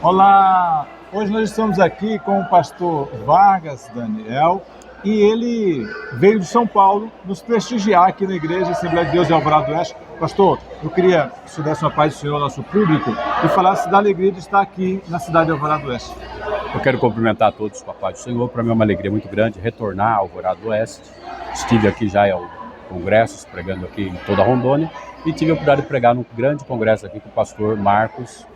Olá! Hoje nós estamos aqui com o pastor Vargas Daniel e ele veio de São Paulo nos prestigiar aqui na Igreja Assembleia de Deus em Alvorada do Oeste. Pastor, eu queria que o senhor desse uma paz do Senhor ao nosso público e falasse da alegria de estar aqui na cidade de Alvorada do Oeste. Eu quero cumprimentar a todos com a paz do Senhor. Para mim é uma alegria muito grande retornar a Alvorada do Oeste. Estive aqui já em congressos, pregando aqui em toda a Rondônia, e tive a oportunidade de pregar num grande congresso aqui com o pastor Marcos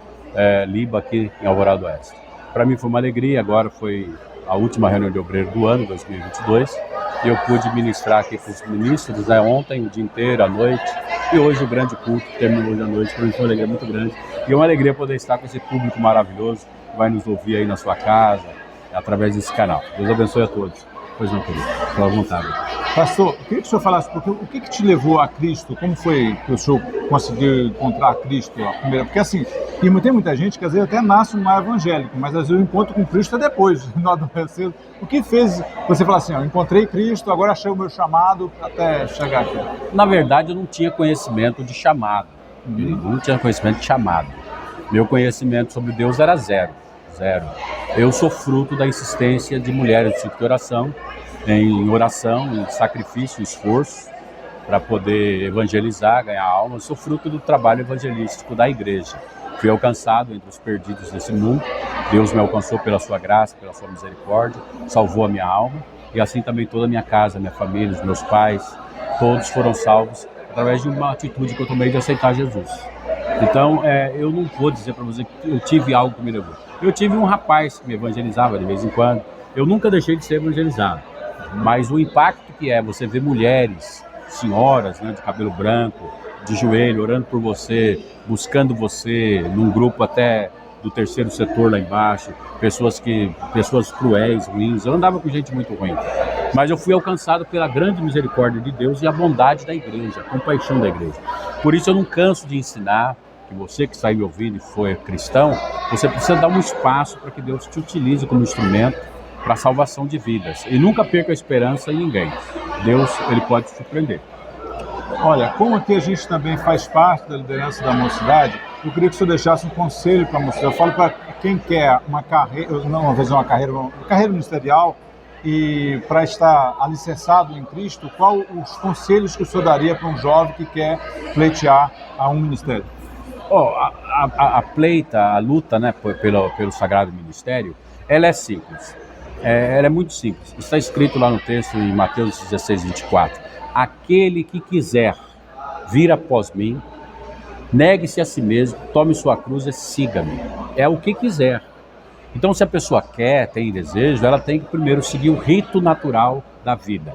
Liba, aqui em Alvorada do Oeste. Para mim foi uma alegria. Agora foi a última reunião de obreiro do ano, 2022, e eu pude ministrar aqui com os ministros ontem, o dia inteiro, à noite, e hoje o grande culto que terminou hoje à noite. Para mim foi uma alegria muito grande, e é uma alegria poder estar com esse público maravilhoso que vai nos ouvir aí na sua casa, através desse canal. Deus abençoe a todos. Pois não, querido, pela vontade. Pastor, eu queria que o senhor falasse, porque o que te levou a Cristo? Como foi que o senhor conseguiu encontrar Cristo a primeira? Porque assim, e tem muita gente que às vezes até nasce num lar evangélico, mas às vezes o encontro com Cristo é depois, no adolescente. O que fez você falar assim, eu encontrei Cristo, agora achei o meu chamado até chegar aqui? Na verdade, eu não tinha conhecimento de chamado, querido, não tinha conhecimento de chamado. Meu conhecimento sobre Deus era zero. Eu sou fruto da insistência de mulheres do ciclo de oração, em sacrifício, em esforço, para poder evangelizar, ganhar alma. Eu sou fruto do trabalho evangelístico da igreja. Fui alcançado entre os perdidos desse mundo. Deus me alcançou pela sua graça, pela sua misericórdia, salvou a minha alma, e assim também toda a minha casa, minha família, os meus pais, todos foram salvos através de uma atitude que eu tomei de aceitar Jesus. Então, eu não vou dizer para você que eu tive algo que me levou. Eu tive um rapaz que me evangelizava de vez em quando. Eu nunca deixei de ser evangelizado. Mas o impacto que é você ver mulheres, senhoras, né, de cabelo branco, de joelho, orando por você, buscando você, num grupo até do terceiro setor lá embaixo, pessoas cruéis, ruins. Eu andava com gente muito ruim. Mas eu fui alcançado pela grande misericórdia de Deus e a bondade da igreja, a compaixão da igreja. Por isso eu não canso de ensinar que você que está aí me ouvindo e foi cristão, você precisa dar um espaço para que Deus te utilize como instrumento para a salvação de vidas. E nunca perca a esperança em ninguém. Deus, ele pode te surpreender. Olha, como aqui a gente também faz parte da liderança da mocidade, eu queria que o senhor deixasse um conselho para a mocidade. Eu falo para quem quer uma carreira ministerial e para estar alicerçado em Cristo, qual os conselhos que o senhor daria para um jovem que quer pleitear a um ministério? A luta, né, pelo sagrado ministério, ela é simples. Ela é muito simples. Está escrito lá no texto em Mateus 16, 24. Aquele que quiser vir após mim, negue-se a si mesmo, tome sua cruz e siga-me. É o que quiser. Então, se a pessoa quer, tem desejo, ela tem que primeiro seguir o rito natural da vida.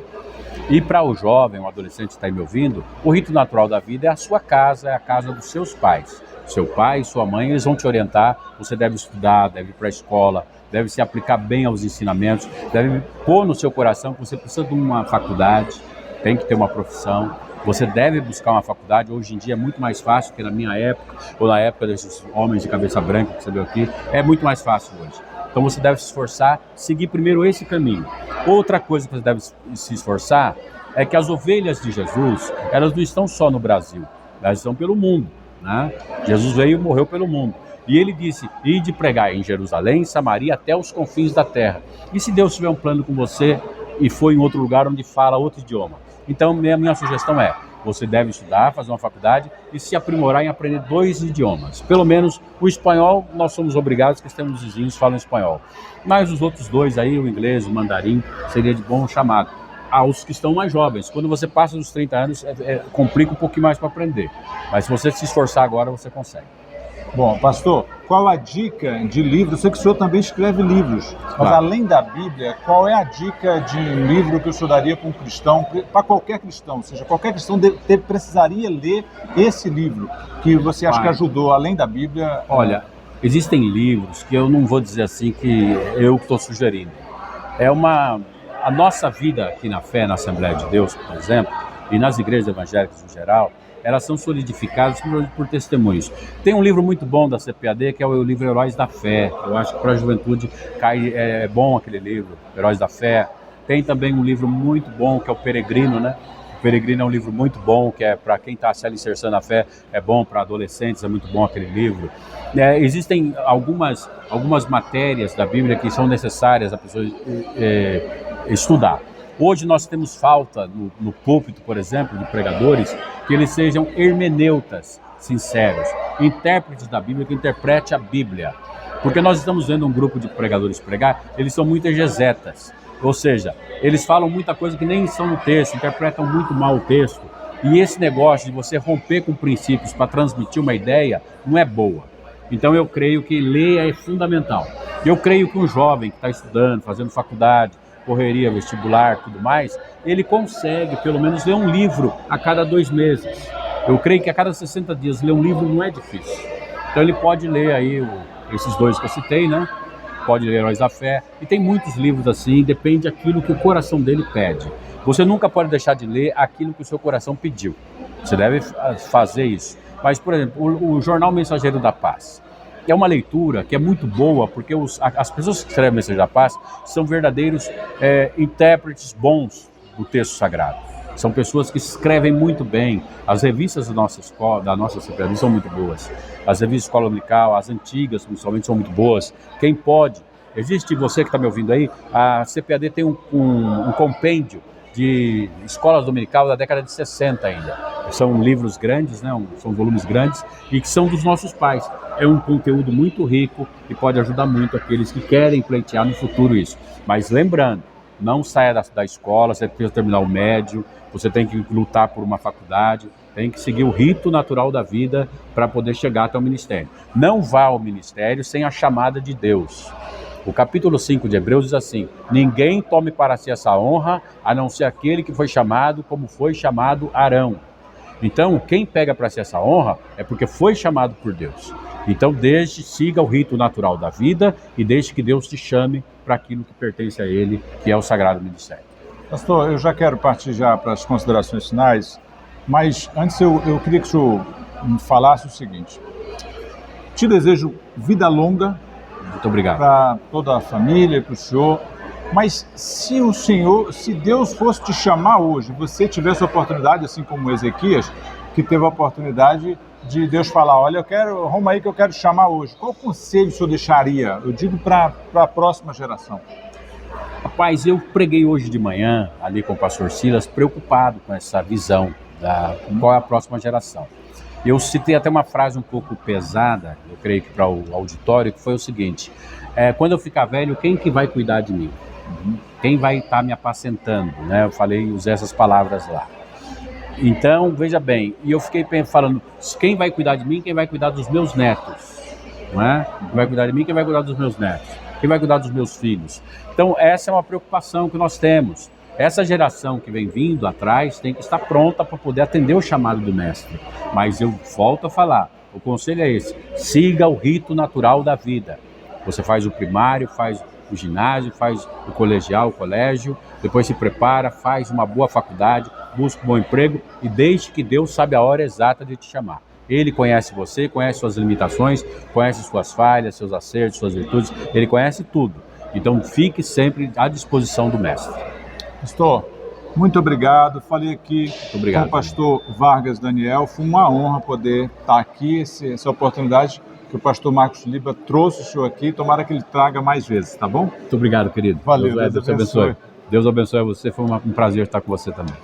E para o jovem, um adolescente que está aí me ouvindo, o rito natural da vida é a sua casa, é a casa dos seus pais. Seu pai e sua mãe, eles vão te orientar. Você deve estudar, deve ir para a escola, deve se aplicar bem aos ensinamentos, deve pôr no seu coração que você precisa de uma faculdade, tem que ter uma profissão. Você deve buscar uma faculdade. Hoje em dia é muito mais fácil que na minha época, ou na época desses homens de cabeça branca que você viu aqui, é muito mais fácil hoje. Então você deve se esforçar, seguir primeiro esse caminho. Outra coisa que você deve se esforçar é que as ovelhas de Jesus, elas não estão só no Brasil, elas estão pelo mundo, né? Jesus veio e morreu pelo mundo. E ele disse, ide pregar em Jerusalém, Samaria, até os confins da terra. E se Deus tiver um plano com você e for em outro lugar onde fala outro idioma? Então, minha sugestão é, você deve estudar, fazer uma faculdade e se aprimorar em aprender 2 idiomas. Pelo menos o espanhol, nós somos obrigados, que temos vizinhos que falam espanhol. Mas os outros 2 aí, o inglês, o mandarim, seria de bom chamado. Aos que estão mais jovens, quando você passa dos 30 anos, complica um pouquinho mais para aprender. Mas se você se esforçar agora, você consegue. Bom, pastor, qual a dica de livro? Eu sei que o senhor também escreve livros, mas Claro. Além da Bíblia, qual é a dica de livro que o senhor daria para um cristão, para qualquer cristão, ou seja, qualquer cristão precisaria ler esse livro, que você acha que ajudou, além da Bíblia? Olha, existem livros que eu não vou dizer assim que eu estou sugerindo. A nossa vida aqui na fé, na Assembleia de Deus, por exemplo, e nas igrejas evangélicas em geral, elas são solidificadas por testemunhos. Tem um livro muito bom da CPAD, que é o livro Heróis da Fé. Eu acho que para a juventude é bom aquele livro, Heróis da Fé. Tem também um livro muito bom, que é o Peregrino, né? O Peregrino é um livro muito bom, que é para quem está se alicerçando na fé, é bom para adolescentes, é muito bom aquele livro. Existem algumas matérias da Bíblia que são necessárias a pessoa estudar. Hoje nós temos falta no púlpito, por exemplo, de pregadores, que eles sejam hermeneutas sinceros, intérpretes da Bíblia, que interprete a Bíblia. Porque nós estamos vendo um grupo de pregadores pregar, eles são muito exegetas, ou seja, eles falam muita coisa que nem estão no texto, interpretam muito mal o texto, e esse negócio de você romper com princípios para transmitir uma ideia não é boa. Então eu creio que ler é fundamental. Eu creio que um jovem que está estudando, fazendo faculdade, correria, vestibular, tudo mais, ele consegue pelo menos ler um livro a cada 2 meses. Eu creio que a cada 60 dias ler um livro não é difícil. Então ele pode ler aí esses 2 que eu citei, né? Pode ler Heróis da Fé, e tem muitos livros assim, depende daquilo que o coração dele pede. Você nunca pode deixar de ler aquilo que o seu coração pediu. Você deve fazer isso. Mas, por exemplo, o Jornal Mensageiro da Paz é uma leitura que é muito boa, porque as pessoas que escrevem Mensageiro da Paz são verdadeiros intérpretes bons do texto sagrado. São pessoas que escrevem muito bem. As revistas da nossa escola, da nossa CPAD, são muito boas. As revistas Escola Dominical, as antigas, principalmente, são muito boas. Quem pode, existe você que está me ouvindo aí, a CPAD tem um compêndio de escolas dominical da década de 60 ainda. São livros grandes, né? São volumes grandes e que são dos nossos pais. É um conteúdo muito rico e pode ajudar muito aqueles que querem pleitear no futuro isso. Mas lembrando, não saia da escola, você precisa terminar o médio, você tem que lutar por uma faculdade, tem que seguir o rito natural da vida para poder chegar até o ministério. Não vá ao ministério sem a chamada de Deus. O capítulo 5 de Hebreus diz assim: ninguém tome para si essa honra, a não ser aquele que foi chamado como foi chamado Arão. Então, quem pega para si essa honra é porque foi chamado por Deus. Então, siga o rito natural da vida e deixe que Deus te chame para aquilo que pertence a Ele, que é o Sagrado Ministério. Pastor, eu já quero partir já para as considerações finais, mas antes eu queria que o senhor me falasse o seguinte: te desejo vida longa. Muito obrigado. Para toda a família, para o senhor. Mas se Deus fosse te chamar hoje, você tivesse a oportunidade, assim como Ezequias, que teve a oportunidade de Deus falar: olha, arruma aí que eu quero te chamar hoje. Qual conselho o senhor deixaria? Eu digo para a próxima geração. Rapaz, eu preguei hoje de manhã ali com o pastor Silas, preocupado com essa visão qual é a próxima geração. Eu citei até uma frase um pouco pesada, eu creio que para o auditório, que foi o seguinte: quando eu ficar velho, quem que vai cuidar de mim? Quem vai estar me apacentando? Né? Eu usei essas palavras lá. Então, veja bem, e eu fiquei falando, quem vai cuidar de mim? Quem vai cuidar dos meus netos? Não é? Quem vai cuidar de mim? Quem vai cuidar dos meus netos? Quem vai cuidar dos meus filhos? Então, essa é uma preocupação que nós temos. Essa geração que vem vindo atrás tem que estar pronta para poder atender o chamado do mestre. Mas eu volto a falar, o conselho é esse: siga o rito natural da vida. Você faz o primário, faz o ginásio, faz o colegial, o colégio, depois se prepara, faz uma boa faculdade, busca um bom emprego e deixe que Deus sabe a hora exata de te chamar. Ele conhece você, conhece suas limitações, conhece suas falhas, seus acertos, suas virtudes, ele conhece tudo. Então fique sempre à disposição do mestre. Pastor, muito obrigado. Falei aqui com o pastor Vargas Daniel. Foi uma honra poder estar aqui, essa oportunidade que o pastor Marcos Liba trouxe o senhor aqui. Tomara que ele traga mais vezes, tá bom? Muito obrigado, querido. Valeu, Deus te abençoe. Deus abençoe você. Foi um prazer estar com você também.